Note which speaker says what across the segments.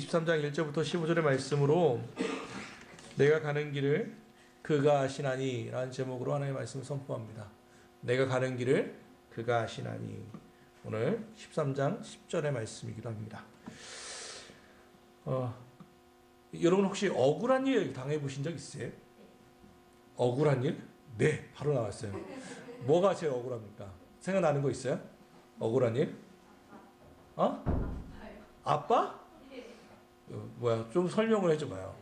Speaker 1: 23장 1절부터 15절의 말씀으로 내가 가는 길을 그가 아시나니 라는 제목으로 하나님의 말씀을 선포합니다. 내가 가는 길을 그가 아시나니. 오늘 13장 10절의 말씀이기도 합니다. 여러분 혹시 억울한 일 당해보신 적 있으세요? 억울한 일? 네, 바로 나왔어요. 뭐가 제일 억울합니까? 생각나는 거 있어요? 억울한 일? 아빠? 뭐야? 좀 설명을 해줘봐요.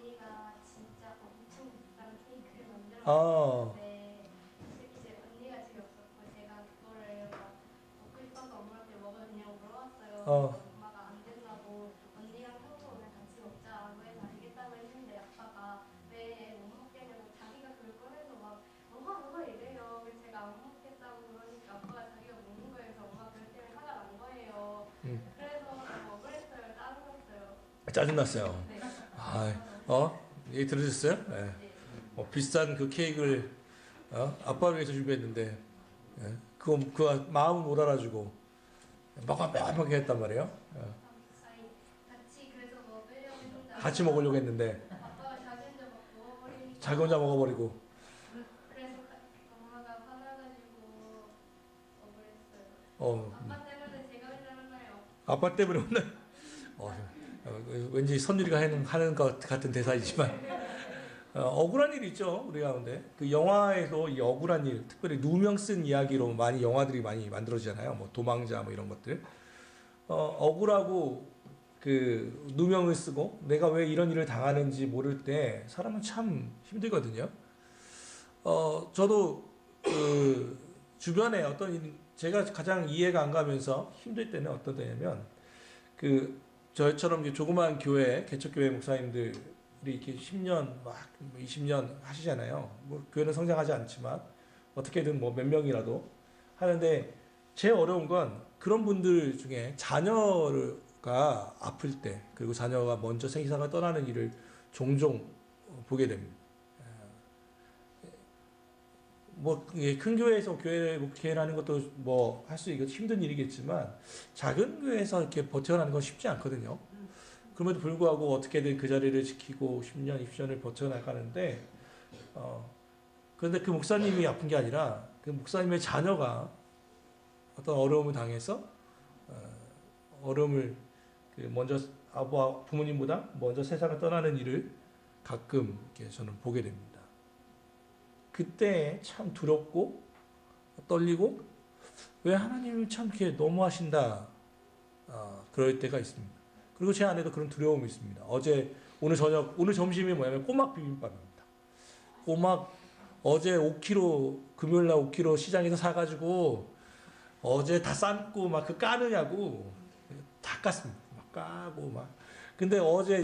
Speaker 2: 언니가 진짜 엄청 비싼 케이크를 만들었는데 이제 언니가 집에 없었고 제가 그거를 막 먹고 싶어서 엄마한테 먹었냐고 물어봤어요. 엄마가 안 된다고 언니랑 평소 오늘 같이 먹자고 해서 알겠다고 했는데 아빠가 왜 못 먹겠냐고 자기가 그걸 꺼내서 막 엄마 이래요. 그래서 제가 안 먹겠다고 그러니까 아빠가 자기가 먹는 거에서 엄마가 그것 때문에 화가 난 거예요. 그래서 억울했어요. 짜증났어요.
Speaker 1: 짜증났어요.
Speaker 2: 네.
Speaker 1: 얘기 들으셨어요? 네. 비싼 그 케이크를 아빠를 위해서 준비했는데 그 마음을 못 알아주고 먹게 했단 말이에요.
Speaker 2: 같이 그래서 먹으려고 했는데
Speaker 1: 같이 먹으려고 했는데
Speaker 2: 아빠가 자기 혼자 막 먹어버리니까
Speaker 1: 자기 혼자 먹어버리고.
Speaker 2: 그래서 엄마가 화나가지고 억울했어요. 아빠 때문에 제가 혼자 혼나요.
Speaker 1: 아빠 때문에 오늘 왠지 선율이가 하는 것 같은 대사이지만 억울한 일이 있죠, 우리 가운데. 그 영화에도 이 억울한 일, 특별히 누명 쓴 이야기로 많이 영화들이 많이 만들어지잖아요. 뭐 도망자 뭐 이런 것들. 억울하고 그 누명을 쓰고 내가 왜 이런 일을 당하는지 모를 때 사람은 참 힘들거든요. 저도 그 주변에 제가 가장 이해가 안 가면서 힘들 때는 어떤 때냐면 저희처럼 조그마한 교회, 개척교회 목사님들이 이렇게 10년, 막 20년 하시잖아요. 뭐, 교회는 성장하지 않지만, 어떻게든 뭐 몇 명이라도 하는데, 제일 어려운 건 그런 분들 중에 자녀가 아플 때, 그리고 자녀가 먼저 세상을 떠나는 일을 종종 보게 됩니다. 큰 교회에서 교회를 목회하는 것도 뭐 할 수 있고 힘든 일이겠지만 작은 교회에서 이렇게 버텨나가는 건 쉽지 않거든요. 그럼에도 불구하고 어떻게든 그 자리를 지키고 10년, 20년을 버텨나가는데 그런데 그 목사님이 아픈 게 아니라 그 목사님의 자녀가 어떤 어려움을 당해서 어려움을 먼저 부모님보다 먼저 세상을 떠나는 일을 가끔 이렇게 저는 보게 됩니다. 그때 참 두렵고 떨리고 왜 하나님이 참 이렇게 너무하신다 그럴 때가 있습니다. 그리고 제 안에도 그런 두려움이 있습니다. 오늘 점심이 뭐냐면 꼬막 비빔밥입니다. 꼬막 어제 5kg 금요일날 5kg 시장에서 사가지고 어제 다 삶고 막 그 까느냐고 다 깠습니다. 막 까고 막 근데 어제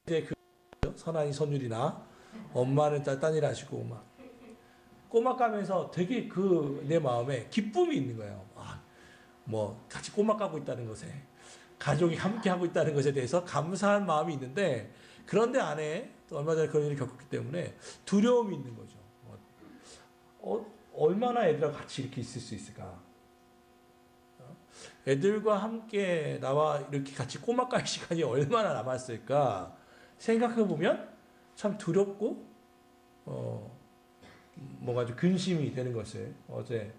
Speaker 1: 이제 선한이 선율이나 엄마는 딴일 하시고 막 꼬막 까면서 되게 내 마음에 기쁨이 있는 거예요. 뭐 같이 꼬막 까고 있다는 것에 가족이 함께 하고 있다는 것에 대해서 감사한 마음이 있는데 그런데 안에 또 얼마 전에 그런 일을 겪었기 때문에 두려움이 있는 거죠. 얼마나 애들하고 같이 이렇게 있을 수 있을까? 애들과 함께 나와 이렇게 같이 꼬막 깔 시간이 얼마나 남았을까 생각해 보면 참 두렵고 뭔가 좀 근심이 되는 것을 어제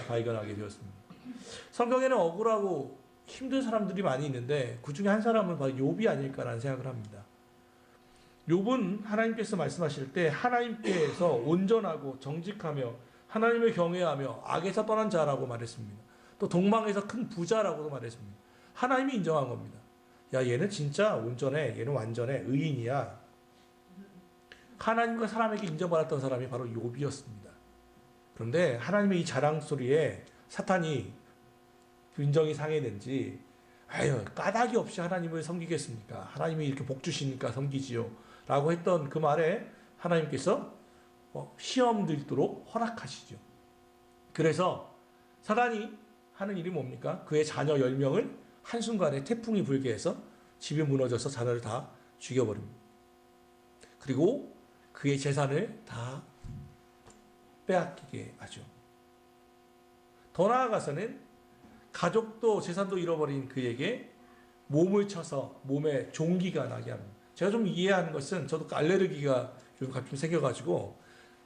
Speaker 1: 발견하게 되었습니다. 성경에는 억울하고 힘든 사람들이 많이 있는데 그 중에 한 사람은 바로 욥이 아닐까라는 생각을 합니다. 욥은 하나님께서 말씀하실 때 하나님께서 온전하고 정직하며 하나님을 경외하며 악에서 떠난 자라고 말했습니다. 또 동방에서 큰 부자라고도 말했습니다. 하나님이 인정한 겁니다. 야, 얘는 진짜 온전해. 얘는 완전해. 의인이야. 하나님과 사람에게 인정받았던 사람이 바로 욥이었습니다. 그런데 하나님의 이 자랑 소리에 사탄이 인정이 상했는지 까닭이 없이 하나님을 섬기겠습니까? 하나님이 이렇게 복 주시니까 섬기지요. 라고 했던 그 말에 하나님께서 시험 들도록 허락하시죠. 그래서 사단이 하는 일이 뭡니까? 그의 자녀 10명을 한순간에 태풍이 불게 해서 집이 무너져서 자녀를 다 죽여버립니다. 그리고 그의 재산을 다 빼앗기게 하죠. 더 나아가서는 가족도 재산도 잃어버린 그에게 몸을 쳐서 몸에 종기가 나게 합니다. 제가 좀 이해하는 것은 저도 알레르기가 좀 가끔 생겨가지고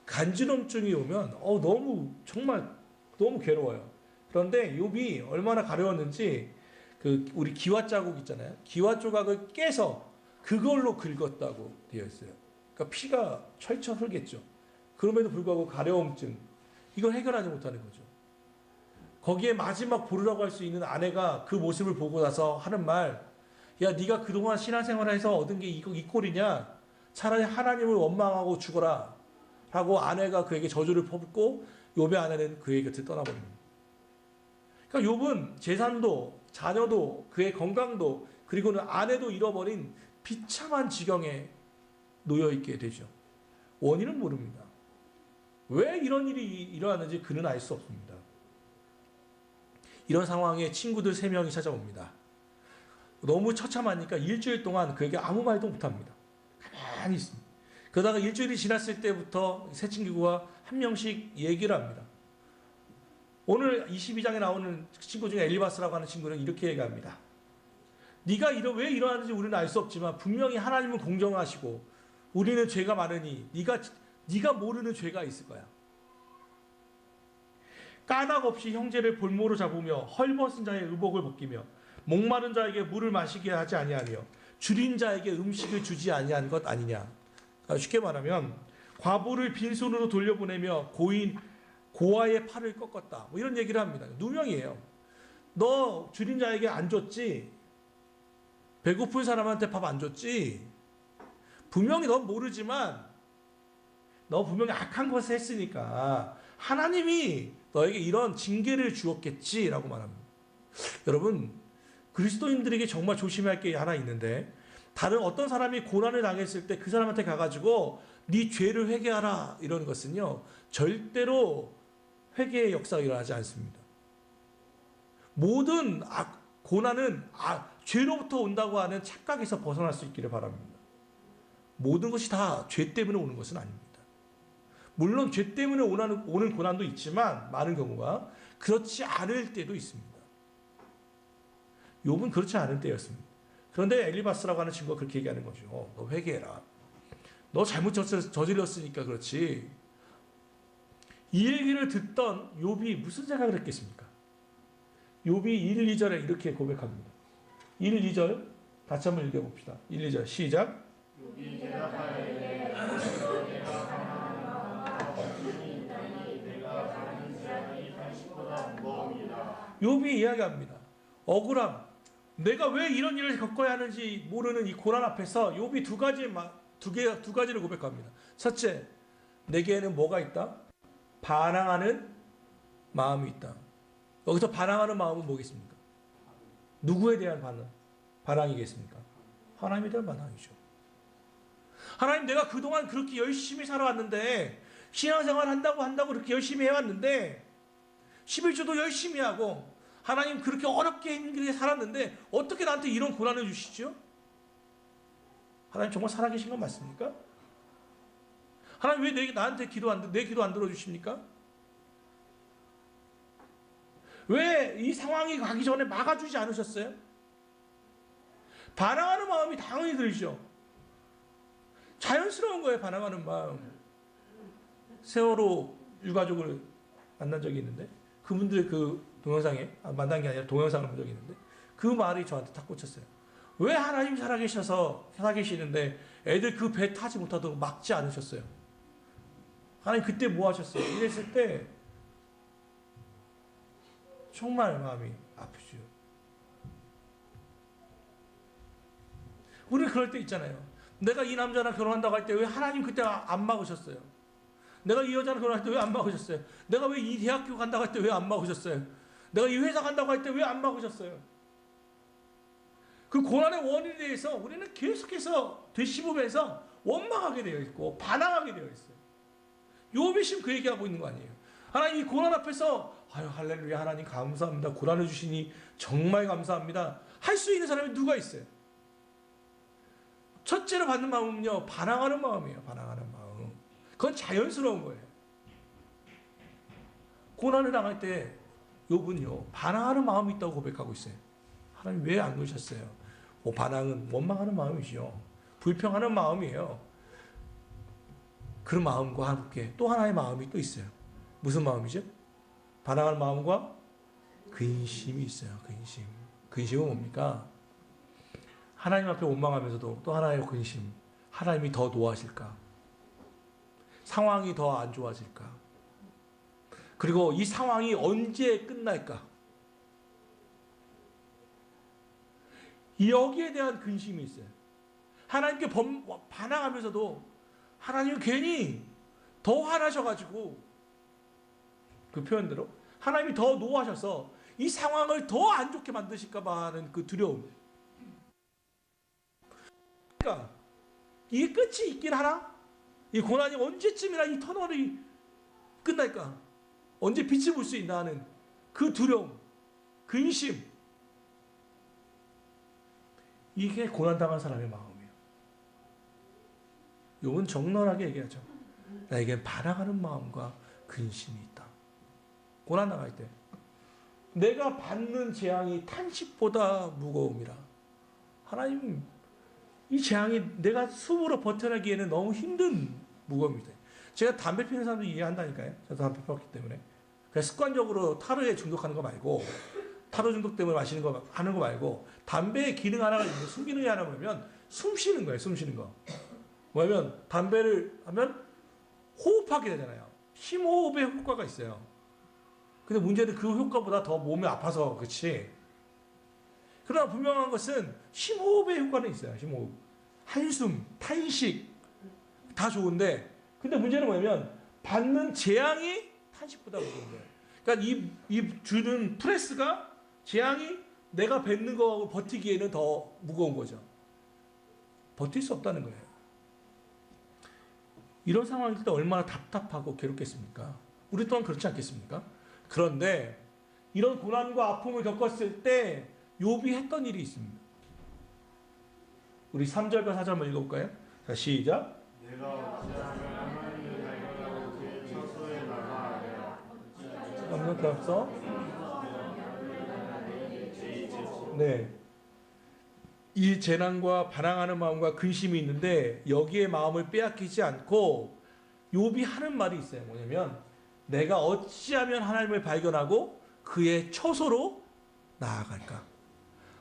Speaker 1: 간지럼증이 오면 너무 정말 너무 괴로워요. 그런데 욥이 얼마나 가려웠는지 그 우리 기와 자국 있잖아요. 기와 조각을 깨서 그걸로 긁었다고 되어 있어요. 그러니까 피가 철철 흐르겠죠. 그럼에도 불구하고 가려움증 이걸 해결하지 못하는 거죠. 거기에 마지막 보루라고 할 수 있는 아내가 그 모습을 보고 나서 하는 말, 야 네가 그동안 신앙생활해서 얻은 게 이 꼴이냐? 차라리 하나님을 원망하고 죽어라 라고 아내가 그에게 저주를 퍼붓고 욥의 아내는 그의 곁을 떠나버립니다. 그러니까 욥은 재산도 자녀도 그의 건강도 그리고는 아내도 잃어버린 비참한 지경에 놓여있게 되죠. 원인은 모릅니다. 왜 이런 일이 일어나는지 그는 알 수 없습니다. 이런 상황에 친구들 3명이 찾아옵니다. 너무 처참하니까 일주일 동안 그에게 아무 말도 못합니다. 가만히 있습니다. 그러다가 일주일이 지났을 때부터 세 친구가 한 명씩 얘기를 합니다. 오늘 22장에 나오는 친구 중에 엘리바스라고 하는 친구는 이렇게 얘기합니다. 네가 왜 일어나는지 우리는 알 수 없지만 분명히 하나님은 공정하시고 우리는 죄가 많으니 네가 모르는 죄가 있을 거야. 까닭 없이 형제를 볼모로 잡으며 헐벗은 자의 의복을 벗기며 목마른 자에게 물을 마시게 하지 아니하며 줄인 자에게 음식을 주지 아니한 것 아니냐. 쉽게 말하면 과부를 빈손으로 돌려보내며 고아의 팔을 꺾었다. 뭐 이런 얘기를 합니다. 누명이에요. 너 줄인 자에게 안 줬지? 배고픈 사람한테 밥 안 줬지? 분명히 넌 모르지만 너 분명히 악한 것을 했으니까 하나님이 너에게 이런 징계를 주었겠지라고 말합니다. 여러분, 그리스도인들에게 정말 조심할 게 하나 있는데 다른 어떤 사람이 고난을 당했을 때 그 사람한테 가가지고 네 죄를 회개하라 이런 것은요 절대로 회개의 역사가 일어나지 않습니다. 모든 고난은 죄로부터 온다고 하는 착각에서 벗어날 수 있기를 바랍니다. 모든 것이 다 죄 때문에 오는 것은 아닙니다. 물론 죄 때문에 오는 고난도 있지만 많은 경우가 그렇지 않을 때도 있습니다. 욥은 그렇지 않을 때였습니다. 그런데 엘리바스라고 하는 친구가 그렇게 얘기하는 거죠. 너 회개해라. 너 잘못 저질렀으니까 그렇지. 이 얘기를 듣던 욥이 무슨 생각을 했겠습니까? 욥이 1, 2절에 이렇게 고백합니다. 1, 2절 같이 한번 읽어봅시다. 1, 2절 시작.
Speaker 3: 욥이 대답하되 내가 가진 재앙이 당신보다 무거웁니다.
Speaker 1: 욥이 이야기합니다. 억울함. 내가 왜 이런 일을 겪어야 하는지 모르는 이 고난 앞에서 욥이 두 가지를 고백합니다. 첫째, 내게는 뭐가 있다? 반항하는 마음이 있다. 여기서 반항하는 마음은 뭐겠습니까? 누구에 대한 반항이겠습니까? 하나님에 대한 반항이죠. 하나님, 내가 그동안 그렇게 열심히 살아왔는데 신앙생활 한다고 그렇게 열심히 해왔는데 11조도 열심히 하고 하나님 그렇게 어렵게 힘들게 살았는데 어떻게 나한테 이런 고난을 주시죠? 하나님 정말 살아계신 건 맞습니까? 하나님 왜 나한테 내 기도 안 들어주십니까? 왜 이 상황이 가기 전에 막아주지 않으셨어요? 반항하는 마음이 당연히 들죠. 자연스러운 거예요, 반항하는 마음. 세월호 유가족을 만난 적이 있는데 그분들의 그 동영상에 만난 게 아니라 동영상을 본 적이 있는데 그 말이 저한테 탁 꽂혔어요. 왜 하나님 살아계시는데 애들 그 배 타지 못하도록 막지 않으셨어요? 하나님 그때 뭐 하셨어요? 이랬을 때 정말 마음이 아프죠. 우리 그럴 때 있잖아요. 내가 이 남자랑 결혼한다고 할 때 왜 하나님 그때 안 막으셨어요? 내가 이 여자랑 결혼할 때 왜 안 막으셨어요? 내가 왜 이 대학교 간다고 할 때 왜 안 막으셨어요? 내가 이 회사 간다고 할 때 왜 안 막으셨어요? 그 고난의 원인에 대해서 우리는 계속해서 되씹으면서 원망하게 되어 있고 반항하게 되어 있어요. 욥이 지금 그 얘기하고 있는 거 아니에요. 하나님 이 고난 앞에서 할렐루야 하나님 감사합니다. 고난을 주시니 정말 감사합니다. 할 수 있는 사람이 누가 있어요? 첫째로 받는 마음은요. 반항하는 마음이에요. 반항하는 마음. 그건 자연스러운 거예요. 고난을 당할 때 욥은요. 반항하는 마음이 있다고 고백하고 있어요. 하나님 왜 안 그러셨어요? 뭐 반항은 원망하는 마음이죠. 불평하는 마음이에요. 그런 마음과 함께 또 하나의 마음이 또 있어요. 무슨 마음이죠? 반항하는 마음과 근심이 있어요. 근심. 근심은 뭡니까? 하나님 앞에 원망하면서도 또 하나의 근심. 하나님이 더 노하실까? 상황이 더 안 좋아질까? 그리고 이 상황이 언제 끝날까? 여기에 대한 근심이 있어요. 하나님께 반항하면서도 하나님은 괜히 더 화나셔가지고 그 표현대로 하나님이 더 노하셔서 이 상황을 더 안 좋게 만드실까봐 하는 그 두려움. 그러니까 이게 끝이 있긴 하나? 이 고난이 언제쯤이나 이 터널이 끝날까? 언제 빛을 볼 수 있나 하는 그 두려움, 근심. 이게 고난당한 사람의 마음이에요. 요건 정론하게 얘기하죠. 나에겐 반항하는 마음과 근심이 있다. 고난당할 때 내가 받는 재앙이 탄식보다 무거움이라. 하나님, 이 재앙이 내가 숨으로 버텨내기에는 너무 힘든 무거움이다. 제가 담배 피우는 사람도 이해한다니까요. 저도 담배 피웠기 때문에. 그냥 습관적으로 타르에 중독하는 거 말고, 타르 중독 때문에 마시는 거 하는 거 말고, 담배의 기능 하나가 있는데 숨기능이 하나 뭐냐면 숨 쉬는 거예요. 숨 쉬는 거. 뭐냐면 담배를 하면 호흡하게 되잖아요. 심호흡의 효과가 있어요. 근데 문제는 그 효과보다 더 몸이 아파서 그렇지. 그러나 분명한 것은 심호흡의 효과는 있어요. 심호흡. 한숨, 탄식 다 좋은데, 근데 문제는 뭐냐면 받는 재앙이 탄식보다 무거운 거예요. 그러니까 이 주는 프레스가 재앙이 내가 뱉는 거하고 버티기에는 더 무거운 거죠. 버틸 수 없다는 거예요. 이런 상황일 때 얼마나 답답하고 괴롭겠습니까? 우리 또한 그렇지 않겠습니까? 그런데 이런 고난과 아픔을 겪었을 때 욥이 했던 일이 있습니다. 우리 3절과 4절만 읽어볼까요? 자, 시작.
Speaker 3: 내가 어찌하면 하나님을 발견하고 그의 처소에 나가야
Speaker 1: 한번 더 앞서. 네. 이 재난과 반항하는 마음과 근심이 있는데 여기에 마음을 빼앗기지 않고 욥이 하는 말이 있어요. 뭐냐면 내가 어찌하면 하나님을 발견하고 그의 처소로 나아갈까?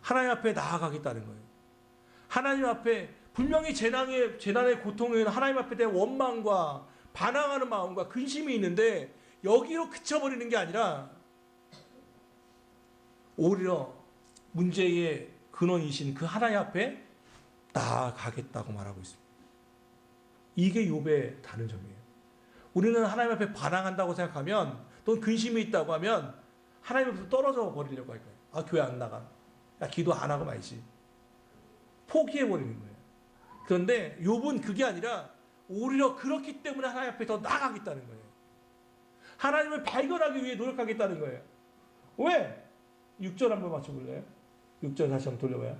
Speaker 1: 하나님 앞에 나아가겠다는 거예요. 하나님 앞에 분명히 재난의 고통에는 하나님 앞에 대한 원망과 반항하는 마음과 근심이 있는데 여기로 그쳐버리는 게 아니라 오히려 문제의 근원이신 그 하나님 앞에 나아가겠다고 말하고 있습니다. 이게 욥의 다른 점이에요. 우리는 하나님 앞에 반항한다고 생각하면 또는 근심이 있다고 하면 하나님 앞에서 떨어져 버리려고 할 거예요. 아, 교회 안 나가. 야, 기도 안 하고 말지. 포기해버리는 거예요. 그런데 욥은 그게 아니라 오히려 그렇기 때문에 하나님 앞에 더 나아가겠다는 거예요. 하나님을 발견하기 위해 노력하겠다는 거예요. 왜? 6절 한번 맞춰볼래요? 6절 다시 한번 돌려봐요.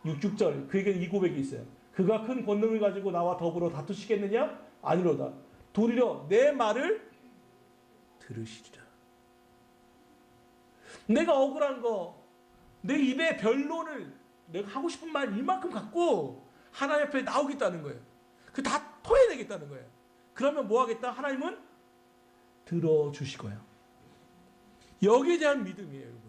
Speaker 1: 6절 그에게 이 고백이 있어요. 그가 큰 권능을 가지고 나와 더불어 다투시겠느냐? 아니로다. 도리어 내 말을 들으시리라. 내가 억울한 거, 내 입에 변론을 내가 하고 싶은 말 이만큼 갖고 하나님 앞에 나오겠다는 거예요. 그 다 토해내겠다는 거예요. 그러면 뭐 하겠다? 하나님은 들어주실 거예요. 여기에 대한 믿음이에요, 여러분.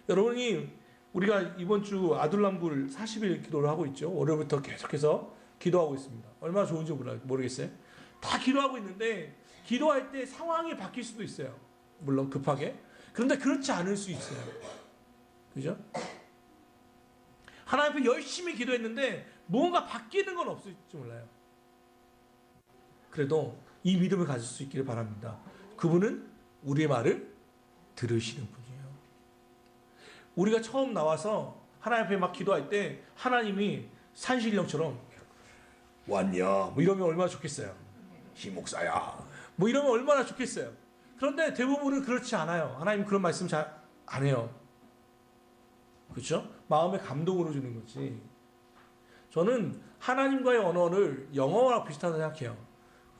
Speaker 1: 여러분이 우리가 이번 주 아둘람굴 40일 기도를 하고 있죠. 월요일부터 계속해서 기도하고 있습니다. 얼마나 좋은지 모르겠어요. 다 기도하고 있는데 기도할 때 상황이 바뀔 수도 있어요. 물론 급하게. 그런데 그렇지 않을 수 있어요. 그죠? 하나님 앞에 열심히 기도했는데 뭔가 바뀌는 건 없을지 몰라요. 그래도 이 믿음을 가질 수 있기를 바랍니다. 그분은 우리의 말을 들으시는 분이에요. 우리가 처음 나와서 하나님 앞에 막 기도할 때 하나님이 산신령처럼 왔냐 뭐 이러면 얼마나 좋겠어요. 희목사야 뭐 이러면 얼마나 좋겠어요. 그런데 대부분은 그렇지 않아요. 하나님 그런 말씀 잘 안 해요. 그렇죠? 마음의 감동으로 주는 거지. 저는 하나님과의 언어를 영어와 비슷하다고 생각해요.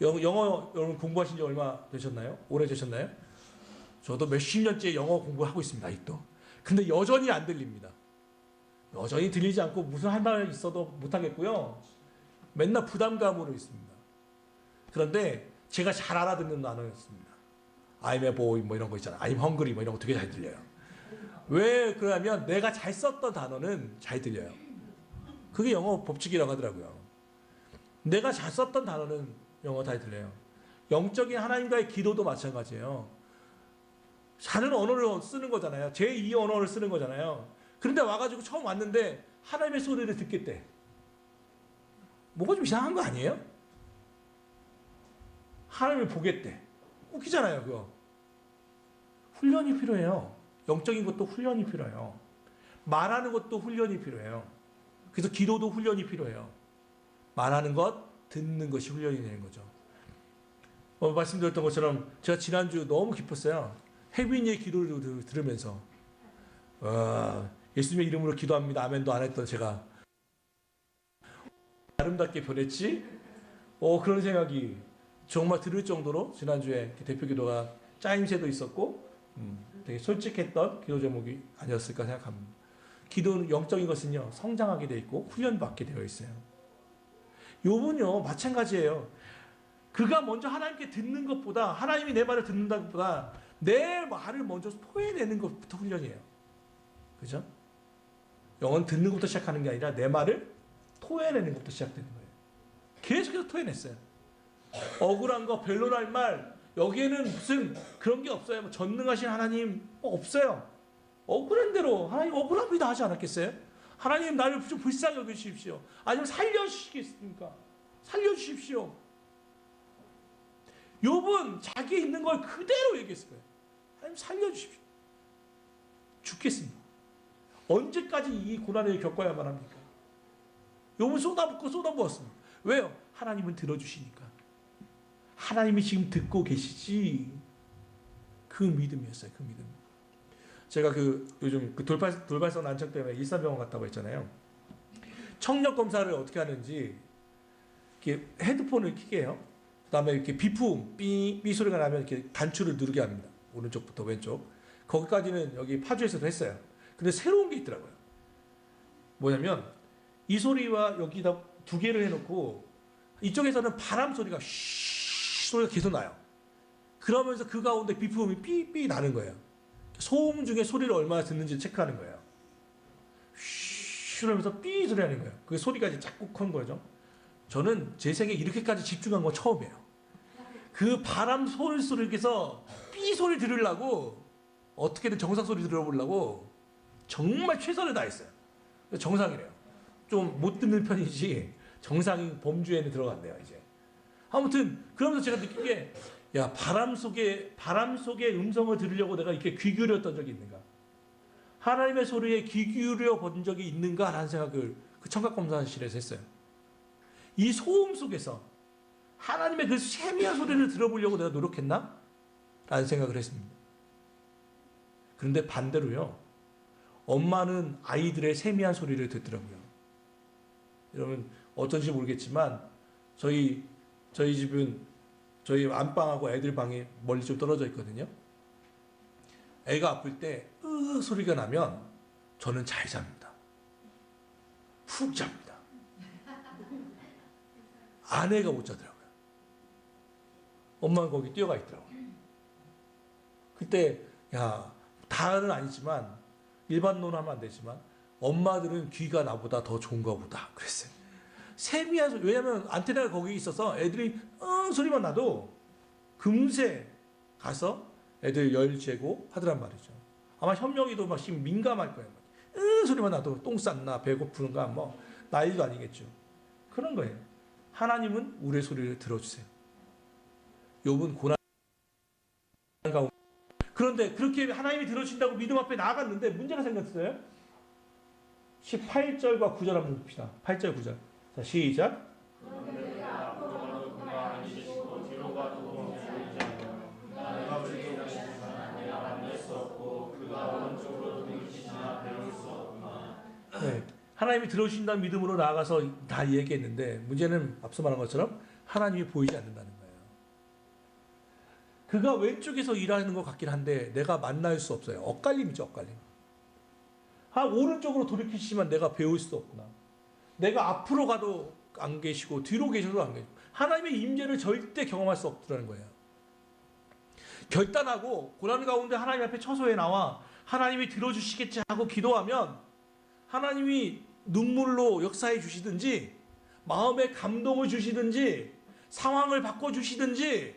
Speaker 1: 영어 여러분 공부하신 지 얼마 되셨나요? 오래 되셨나요? 저도 몇십 년째 영어 공부하고 있습니다. 아직도. 근데 여전히 안 들립니다. 여전히 들리지 않고 무슨 할 말 있어도 못하겠고요. 맨날 부담감으로 있습니다. 그런데 제가 잘 알아듣는 단어였습니다. I'm a boy 뭐 이런 거 있잖아요. I'm hungry 뭐 이런 거 되게 잘 들려요. 왜 그러냐면 내가 잘 썼던 단어는 잘 들려요. 그게 영어 법칙이라고 하더라고요. 내가 잘 썼던 단어는 영어 잘 들려요. 영적인 하나님과의 기도도 마찬가지예요. 다른 언어를 쓰는 거잖아요. 제2 언어를 쓰는 거잖아요. 그런데 와가지고 처음 왔는데 하나님의 소리를 듣겠대. 뭐가 좀 이상한 거 아니에요? 하나님을 보겠대. 웃기잖아요, 그거. 훈련이 필요해요. 영적인 것도 훈련이 필요해요. 말하는 것도 훈련이 필요해요. 그래서 기도도 훈련이 필요해요. 말하는 것, 듣는 것이 훈련이 되는 거죠. 말씀드렸던 것처럼 제가 지난주 너무 기뻤어요. 혜빈이의 기도를 들으면서 예수님의 이름으로 기도합니다. 아멘도 안 했던 제가 아름답게 변했지? 그런 생각이 정말 들을 정도로 지난주에 대표 기도가 짜임새도 있었고 되게 솔직했던 기도 제목이 아니었을까 생각합니다. 기도는 영적인 것은요 성장하게 되어 있고 훈련받게 되어 있어요. 욥은요 마찬가지예요. 그가 먼저 하나님께 듣는 것보다 하나님이 내 말을 듣는다는 것보다 내 말을 먼저 토해내는 것부터 훈련이에요. 그죠? 영어는 듣는 것부터 시작하는 게 아니라 내 말을 토해내는 것부터 시작되는 거예요. 계속해서 토해냈어요. 억울한 거 변론할 말 여기에는 무슨 그런 게 없어요. 뭐 전능하신 하나님 없어요. 억울한 대로 하나님 억울합니다 하지 않았겠어요? 하나님 나를 좀 불쌍히 여겨주십시오. 아니면 살려주시겠습니까? 살려주십시오. 욥은 자기 있는 걸 그대로 얘기했을 거예요. 하나님 살려주십시오. 죽겠습니다. 언제까지 이 고난을 겪어야만 합니까? 욥은 쏟아붓고 쏟아부었습니다. 왜요? 하나님은 들어주시니까. 하나님이 지금 듣고 계시지. 그 믿음이었어요. 그 믿음. 제가 요즘 돌발성 난청 때문에 일산병원 갔다고 했잖아요. 청력 검사를 어떻게 하는지 이렇게 헤드폰을 켜게 해요. 그다음에 이렇게 비품 삐 소리가 나면 이렇게 단추를 누르게 합니다. 오른쪽부터 왼쪽. 거기까지는 여기 파주에서도 했어요. 근데 새로운 게 있더라고요. 뭐냐면 이 소리와 여기다 두 개를 해놓고 이쪽에서는 바람 소리가 쉬 소리가 계속 나요. 그러면서 그 가운데 비품이 삐삐 나는 거예요. 소음 중에 소리를 얼마나 듣는지 체크하는 거예요. 쉬 하면서 삐 소리 하는 거예요. 그 소리가 이제 자꾸 큰 거죠. 저는 제 생에 이렇게까지 집중한 건 처음이에요. 그 바람 소리에서 삐 소리 들으려고 어떻게든 정상 소리 들어보려고 정말 최선을 다했어요. 정상이래요. 좀 못 듣는 편이지 정상인 범주에는 들어간대요 이제. 아무튼 그러면서 제가 느낀 게 야 바람 속의 음성을 들으려고 내가 이렇게 귀 기울였던 적이 있는가? 하나님의 소리에 귀 기울여 본 적이 있는가라는 생각을 그 청각검사실에서 했어요. 이 소음 속에서 하나님의 그 세미한 소리를 들어보려고 내가 노력했나? 라는 생각을 했습니다. 그런데 반대로요. 엄마는 아이들의 세미한 소리를 듣더라고요. 여러분 어떤지 모르겠지만 저희 집은 저희 안방하고 애들 방이 멀리 좀 떨어져 있거든요. 애가 아플 때 소리가 나면 저는 잘 잡니다. 푹 잡니다. 아내가 못 자더라고요. 엄마는 거기 뛰어가 있더라고요. 그때 다는 아니지만 일반론은 하면 안 되지만 엄마들은 귀가 나보다 더 좋은가 보다 그랬어요. 세미한 소리. 왜냐하면 안테나가 거기 있어서 애들이 소리만 나도 금세 가서 애들 열 재고 하더란 말이죠. 아마 현명이도 막 민감할 거예요. 소리만 나도 똥 쌌나 배고픈가 뭐 난리도 아니겠죠. 그런 거예요. 하나님은 우리의 소리를 들어주세요. 욥은 고난 가운데 그런데 그렇게 하나님이 들어주신다고 믿음 앞에 나아갔는데 문제가 생겼어요. 18절과 9절 한번 봅시다. 8절 9절. 자 시작. 네, 하나님이 들어주신다는 믿음으로 나아가서 다 얘기했는데 문제는 앞서 말한 것처럼 하나님이 보이지 않는다는 거예요. 그가 왼쪽에서 일하는 것 같긴 한데 내가 만날 수 없어요. 엇갈림이죠. 엇갈림. 오른쪽으로 돌이키시지만 내가 배울 수 없구나. 내가 앞으로 가도 안 계시고 뒤로 계셔도 안 계시고 하나님의 임재를 절대 경험할 수 없더라는 거예요. 결단하고 고난 가운데 하나님 앞에 처소에 나와 하나님이 들어주시겠지 하고 기도하면 하나님이 눈물로 역사해 주시든지 마음의 감동을 주시든지 상황을 바꿔주시든지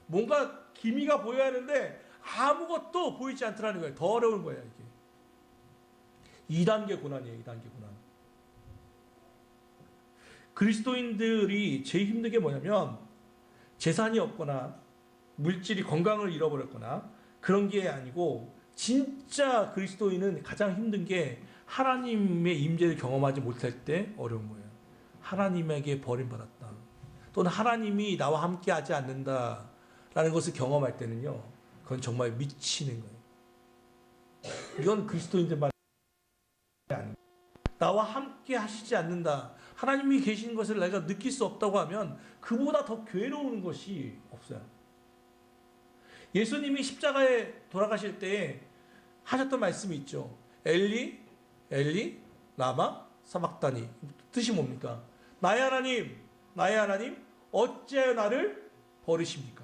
Speaker 1: 뭔가 기미가 보여야 하는데 아무것도 보이지 않더라는 거예요. 더 어려운 거예요. 이게 2단계 고난이에요. 2단계 고난. 그리스도인들이 제일 힘든 게 뭐냐면 재산이 없거나 물질이 건강을 잃어버렸거나 그런 게 아니고 진짜 그리스도인은 가장 힘든 게 하나님의 임재를 경험하지 못할 때 어려운 거예요. 하나님에게 버림받았다. 또는 하나님이 나와 함께 하지 않는다라는 것을 경험할 때는요. 그건 정말 미치는 거예요. 이건 그리스도인들만 아닙니다. 나와 함께 하시지 않는다. 하나님이 계신 것을 내가 느낄 수 없다고 하면 그보다 더 괴로운 것이 없어요. 예수님이 십자가에 돌아가실 때 하셨던 말씀이 있죠. 엘리, 엘리, 라마, 사박다니. 뜻이 뭡니까? 나의 하나님, 나의 하나님, 어찌하여 나를 버리십니까?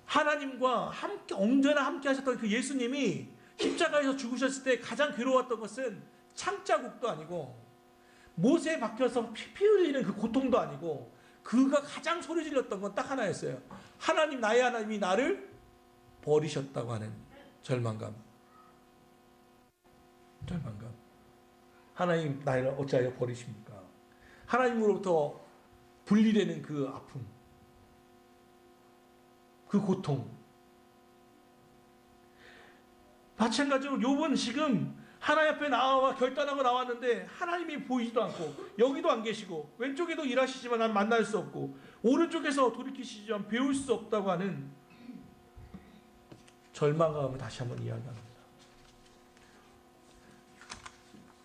Speaker 1: 하나님과 함께 언제나 함께 하셨던 그 예수님이 십자가에서 죽으셨을 때 가장 괴로웠던 것은 창자국도 아니고 못에 박혀서 피 흘리는 그 고통도 아니고 그가 가장 소리 질렀던 건 딱 하나였어요. 하나님, 나의 하나님이 나를 버리셨다고 하는 절망감. 절망감. 하나님 나를 어찌하여 버리십니까? 하나님으로부터 분리되는 그 아픔, 그 고통. 마찬가지로 욥은 지금 하나님 앞에 나와 결단하고 나왔는데 하나님이 보이지도 않고 여기도 안 계시고 왼쪽에도 일하시지만 난 만날 수 없고 오른쪽에서 돌이키시지만 배울 수 없다고 하는 절망감을 다시 한번 이야기합니다.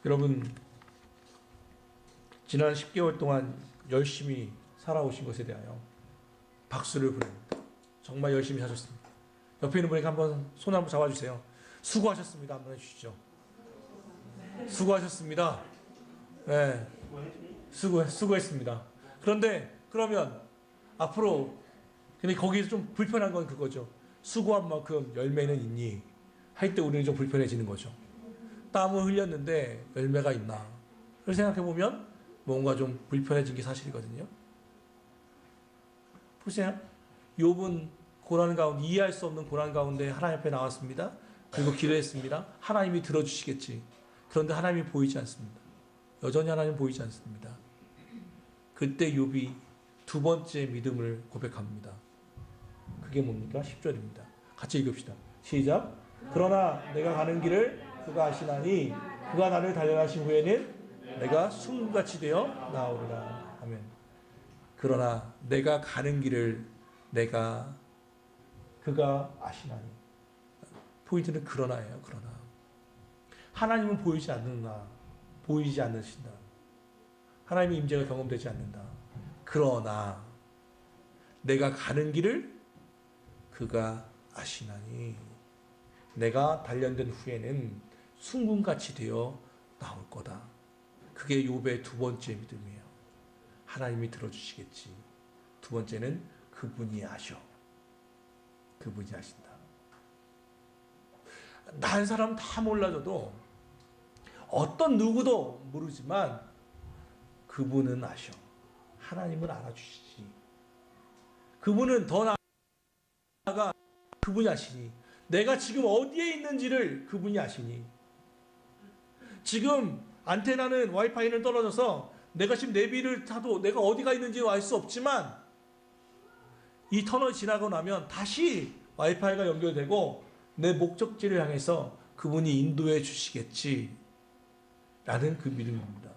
Speaker 1: 여러분, 지난 10개월 동안 열심히 살아오신 것에 대하여 박수를 보냅니다. 정말 열심히 사셨습니다. 옆에 있는 분에게 한번 손 한번 잡아주세요. 수고하셨습니다. 한번 해주시죠. 수고하셨습니다. 네, 수고했습니다. 그런데 그러면 앞으로 근데 거기서 좀 불편한 건 그거죠. 수고한 만큼 열매는 있니? 할 때 우리는 좀 불편해지는 거죠. 땀을 흘렸는데 열매가 있나? 그걸 생각해 보면 뭔가 좀 불편해진 게 사실이거든요. 보세요. 욥은 고난 가운데 이해할 수 없는 고난 가운데 하나님 앞에 나왔습니다. 그리고 기도했습니다. 하나님이 들어주시겠지. 그런데 하나님이 보이지 않습니다. 여전히 하나님 보이지 않습니다. 그때 욥이 두 번째 믿음을 고백합니다. 그게 뭡니까? 10절입니다. 같이 읽읍시다. 시작. 그러나 내가 가는 길을 그가 아시나니 그가 나를 단련하신 후에는 내가 숨같이 되어 나오리라. 아멘. 그러나 내가 가는 길을 그가 아시나니. 포인트는 그러나예요. 그러나 하나님은 보이지 않는다. 보이지 않으신다. 하나님의 임재가 경험되지 않는다. 그러나 내가 가는 길을 그가 아시나니 내가 단련된 후에는 순금같이 되어 나올 거다. 그게 욥의 두 번째 믿음이에요. 하나님이 들어주시겠지. 두 번째는 그분이 아셔. 그분이 아신다. 다른 사람 다 몰라줘도 어떤 누구도 모르지만 그분은 아셔. 하나님은 알아주시지. 그분은 더 나아가 그분이 아시니 내가 지금 어디에 있는지를 그분이 아시니 지금 안테나는 와이파이는 떨어져서 내가 지금 내비를 타도 내가 어디가 있는지 알 수 없지만 이 터널 지나고 나면 다시 와이파이가 연결되고 내 목적지를 향해서 그분이 인도해 주시겠지 라는 그 믿음입니다.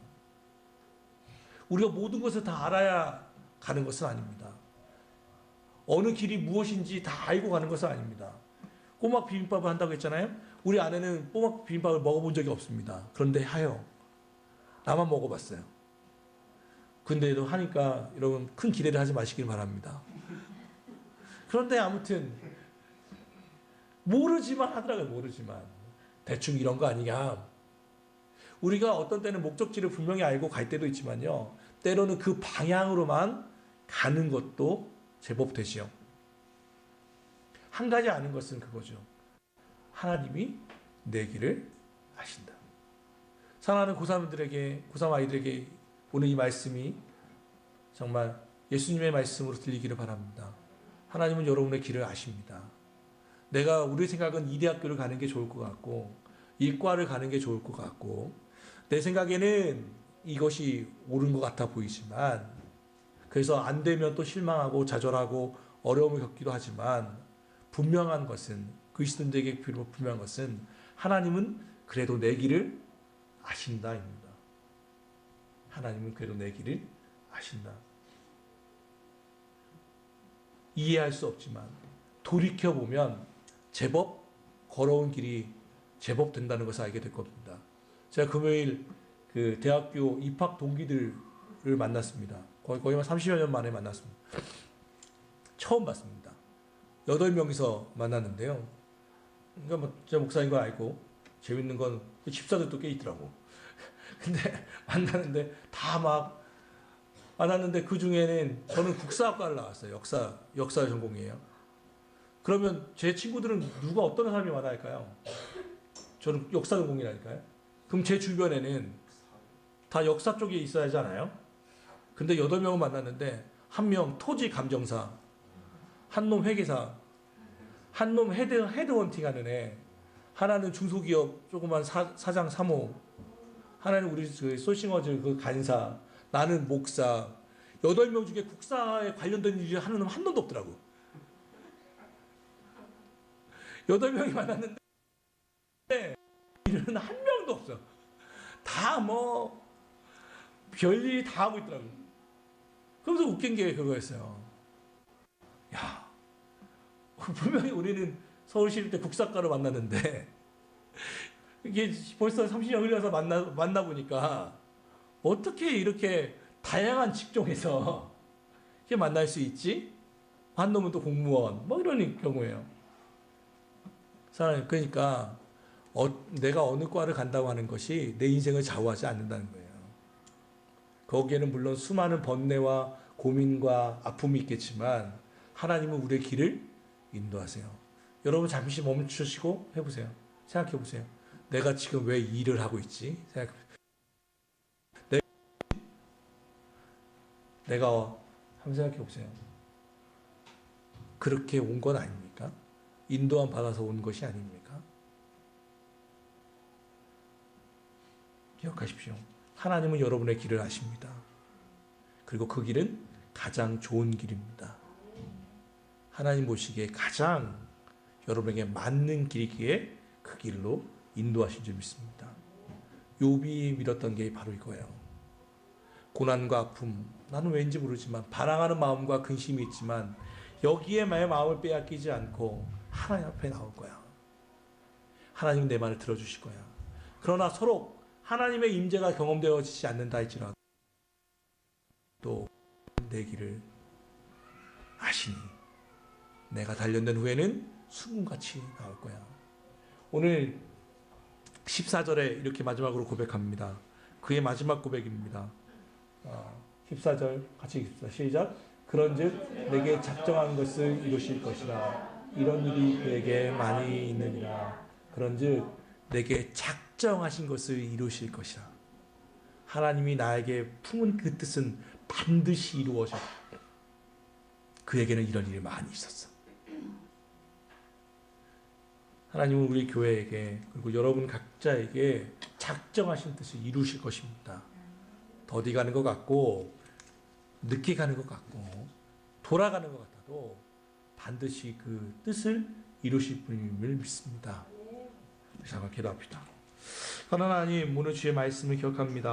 Speaker 1: 우리가 모든 것을 다 알아야 가는 것은 아닙니다. 어느 길이 무엇인지 다 알고 가는 것은 아닙니다. 꼬막 비빔밥을 한다고 했잖아요. 우리 아내는 꼬막 비빔밥을 먹어본 적이 없습니다. 그런데 하요. 나만 먹어봤어요. 근데도 하니까 여러분 큰 기대를 하지 마시길 바랍니다. 그런데 아무튼 모르지만 하더라고요. 모르지만 대충 이런 거 아니냐. 우리가 어떤 때는 목적지를 분명히 알고 갈 때도 있지만요. 때로는 그 방향으로만 가는 것도 제법 되지요. 한 가지 아는 것은 그거죠. 하나님이 내 길을 아신다. 사랑하는 고3 아이들에게 오늘 이 말씀이 정말 예수님의 말씀으로 들리기를 바랍니다. 하나님은 여러분의 길을 아십니다. 내가 우리 생각은 이 대학교를 가는 게 좋을 것 같고 이과를 가는 게 좋을 것 같고 내 생각에는 이것이 옳은 것 같아 보이지만 그래서 안 되면 또 실망하고 좌절하고 어려움을 겪기도 하지만 분명한 것은 그리스도인들에게 분명한 것은 하나님은 그래도 내 길을 아신다입니다. 하나님은 그래도 내 길을 아신다. 이해할 수 없지만 돌이켜보면 제법 걸어온 길이 제법 된다는 것을 알게 될 겁니다. 제가 금요일 그 대학교 입학 동기들을 만났습니다. 거의 한 30여 년 만에 만났습니다. 처음 봤습니다. 8명이서 만났는데요. 그러니까 뭐 제가 목사인 걸 알고 재밌는 건 집사들도 꽤 있더라고. 근데 만나는데 다 막 만났는데 그 중에는 저는 국사학과를 나왔어요. 역사 전공이에요. 그러면 제 친구들은 누가 어떤 사람이 많아할까요? 저는 역사 전공이라니까요. 그럼 제 주변에는 다 역사 쪽에 있어야 하잖아요. 근데 8명을 만났는데 한 명 토지 감정사, 한 놈 회계사, 한 놈 헤드헌팅 하는 애, 하나는 중소기업 조그만 사장 3호, 하나는 우리 그 소싱어즈 그 간사, 나는 목사. 8명 중에 국사에 관련된 일을 하는 놈 한 놈도 없더라고. 8명이 만났는데 일은 한 명도 없어. 다 뭐 별일 다 하고 있더라고. 그러면서 웃긴 게 그거였어요. 야, 분명히 우리는 서울시립 때 국사과로 만났는데 이게 벌써 30년 흘려서 만나 보니까 어떻게 이렇게 다양한 직종에서 이렇게 만날 수 있지? 한 놈은 또 공무원, 뭐 이런 경우예요. 사람이 그러니까 내가 어느 과를 간다고 하는 것이 내 인생을 좌우하지 않는다는 거예요. 거기에는 물론 수많은 번뇌와 고민과 아픔이 있겠지만 하나님은 우리의 길을 인도하세요. 여러분 잠시 멈추시고 해보세요. 생각해 보세요. 내가 지금 왜 이 일을 하고 있지? 내가 한번 생각해 보세요. 그렇게 온 건 아닙니까? 인도함 받아서 온 것이 아닙니까? 기억하십시오. 하나님은 여러분의 길을 아십니다. 그리고 그 길은 가장 좋은 길입니다. 하나님 보시기에 가장 여러분에게 맞는 길이기에 그 길로 인도하신 줄 믿습니다. 욥이 믿었던 게 바로 이거예요. 고난과 아픔, 나는 왠지 모르지만 반항하는 마음과 근심이 있지만 여기에 나의 마음을 빼앗기지 않고 하나님 앞에 나올 거야. 하나님은 내 말을 들어주실 거야. 그러나 서로 하나님의 임재가 경험되어지지 않는다 할지라도 또 내 길을 아시니 내가 단련된 후에는 순금같이 나올 거야. 오늘 14절에 이렇게 마지막으로 고백합니다. 그의 마지막 고백입니다. 14절 같이 읽읍시다. 시작. 그런즉 내게 작정한 것을 이루실 것이라. 이런 일이 그에게 많이 있느니라. 그런즉 내게 작정하신 것을 이루실 것이라. 하나님이 나에게 품은 그 뜻은 반드시 이루어져. 그에게는 이런 일이 많이 있었어. 하나님은 우리 교회에게 그리고 여러분 각자에게 작정하신 뜻을 이루실 것입니다. 더디 가는 것 같고 늦게 가는 것 같고 돌아가는 것 같아도 반드시 그 뜻을 이루실 분임을 믿습니다. 잠깐 기도합시다. 하나님, 오늘 주의 말씀을 기억합니다.